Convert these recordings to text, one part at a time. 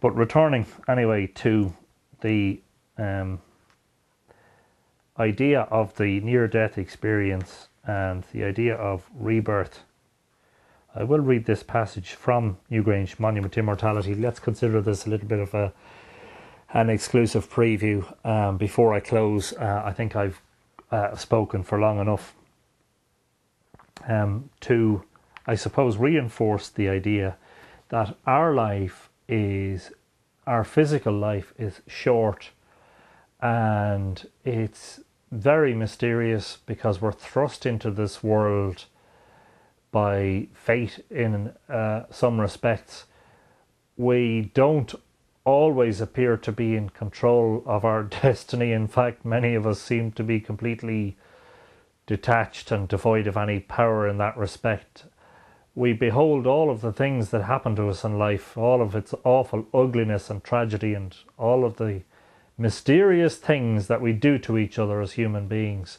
But returning anyway to the idea of the near-death experience and the idea of rebirth, I will read this passage from Newgrange, Monument to Immortality. Let's consider this a little bit of an exclusive preview before I close. I think I've spoken for long enough to, I suppose, reinforce the idea that our physical life is short, and it's very mysterious because we're thrust into this world by fate in some respects. We don't always appear to be in control of our destiny. In fact, many of us seem to be completely detached and devoid of any power in that respect. We behold all of the things that happen to us in life, all of its awful ugliness and tragedy, and all of the mysterious things that we do to each other as human beings,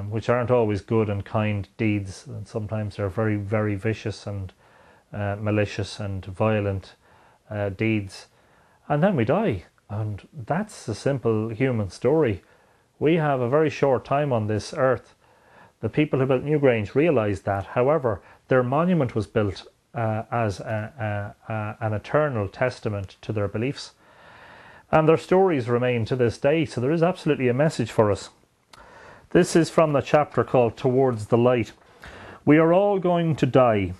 which aren't always good and kind deeds, and sometimes they're very, very vicious and malicious and violent deeds. And then we die, and that's a simple human story. We have a very short time on this earth. The people who built Newgrange realised that. However, their monument was built as an eternal testament to their beliefs, and their stories remain to this day. So there is absolutely a message for us. This is from the chapter called Towards the Light. We are all going to die.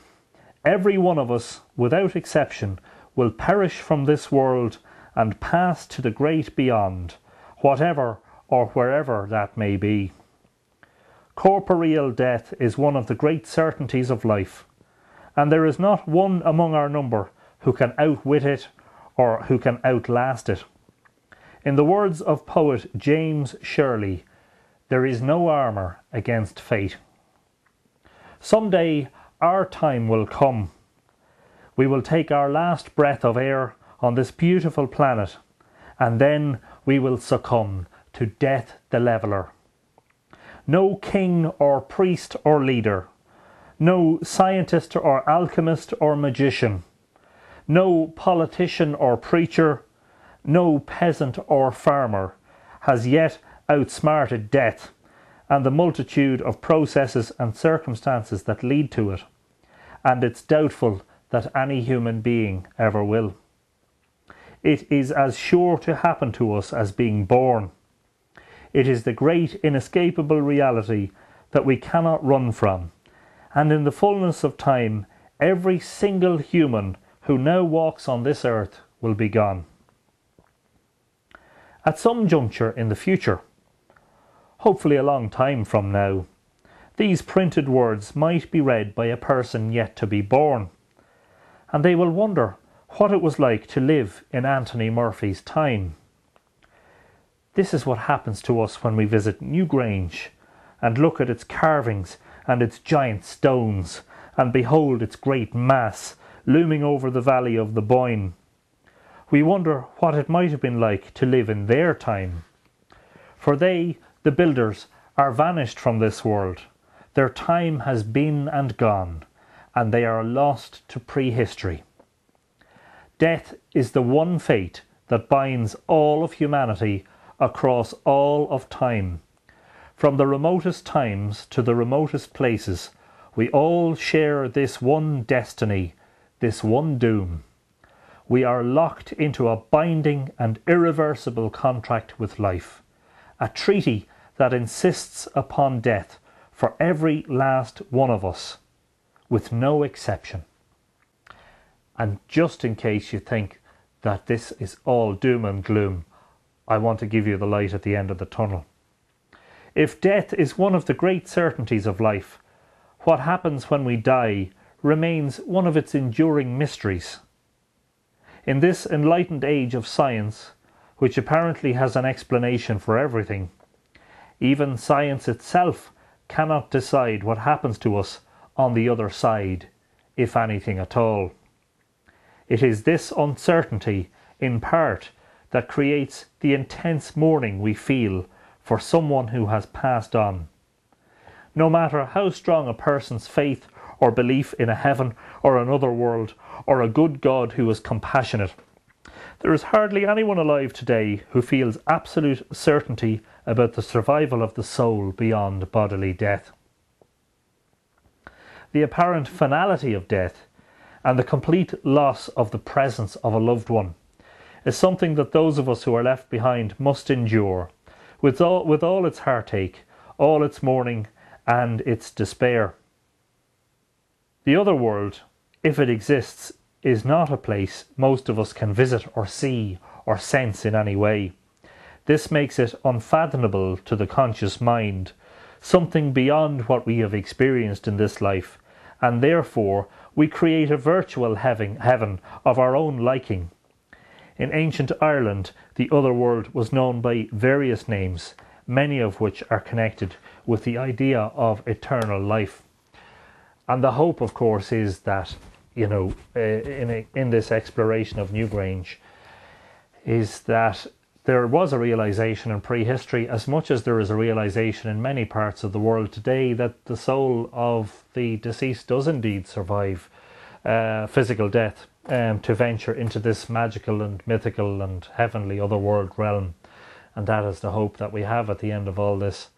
Every one of us, without exception, will perish from this world and pass to the great beyond, whatever or wherever that may be. Corporeal death is one of the great certainties of life, and there is not one among our number who can outwit it or who can outlast it. In the words of poet James Shirley, there is no armour against fate. Someday our time will come. We will take our last breath of air on this beautiful planet, and then we will succumb to death the leveller. No king or priest or leader, no scientist or alchemist or magician, no politician or preacher, no peasant or farmer has yet outsmarted death and the multitude of processes and circumstances that lead to it, and it's doubtful that any human being ever will. It is as sure to happen to us as being born. It is the great inescapable reality that we cannot run from, and in the fullness of time, every single human who now walks on this earth will be gone. At some juncture in the future, hopefully a long time from now, these printed words might be read by a person yet to be born, and they will wonder what it was like to live in Anthony Murphy's time. This is what happens to us when we visit Newgrange and look at its carvings and its giant stones and behold its great mass looming over the valley of the Boyne. We wonder what it might have been like to live in their time. For they, the builders, are vanished from this world. Their time has been and gone, and they are lost to prehistory. Death is the one fate that binds all of humanity across all of time. From the remotest times to the remotest places, we all share this one destiny, this one doom. We are locked into a binding and irreversible contract with life, a treaty that insists upon death for every last one of us, with no exception. And just in case you think that this is all doom and gloom, I want to give you the light at the end of the tunnel. If death is one of the great certainties of life, what happens when we die remains one of its enduring mysteries. In this enlightened age of science, which apparently has an explanation for everything, even science itself cannot decide what happens to us on the other side, if anything at all. It is this uncertainty, in part, that creates the intense mourning we feel for someone who has passed on. No matter how strong a person's faith or belief in a heaven or another world or a good God who is compassionate, There is hardly anyone alive today who feels absolute certainty about the survival of the soul beyond bodily death. The apparent finality of death and the complete loss of the presence of a loved one is something that those of us who are left behind must endure, with all its heartache, all its mourning and its despair. The other world, if it exists, is not a place most of us can visit or see or sense in any way. This makes it unfathomable to the conscious mind, something beyond what we have experienced in this life, and therefore we create a virtual heaven of our own liking. In ancient Ireland, the other world was known by various names, many of which are connected with the idea of eternal life. And the hope, of course, is that, in this exploration of Newgrange, is that there was a realization in prehistory, as much as there is a realization in many parts of the world today, that the soul of the deceased does indeed survive physical death, to venture into this magical and mythical and heavenly otherworld realm. And that is the hope that we have at the end of all this.